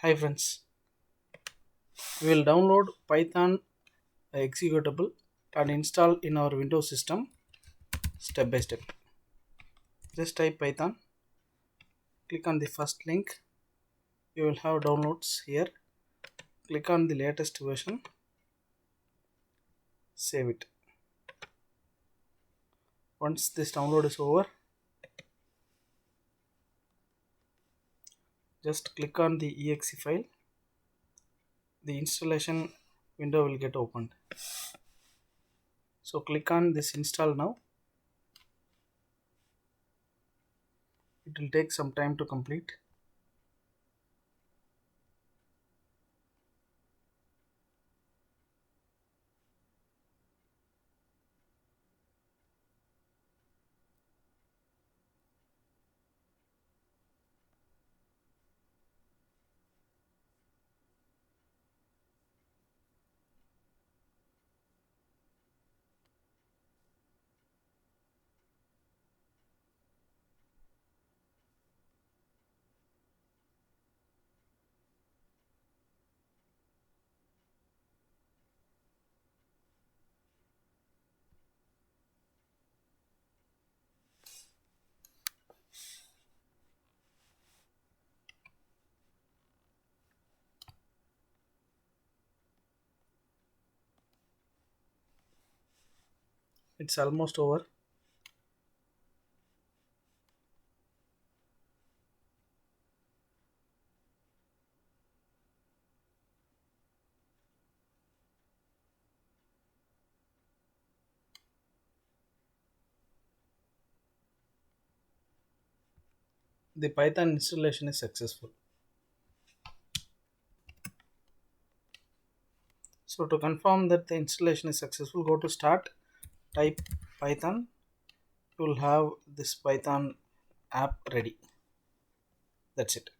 Hi friends, we will download Python executable and install in our Windows system step by step. Just type Python, click on the first link, you will have downloads here. Click on the latest version, save it. Once this download is over, just click on the exe file. The installation window will get opened. So click on this install now. It will take some time to complete. It's almost over. The Python installation is successful. So to confirm that the installation is successful, go to start, type Python. You will have this Python app ready. That's it.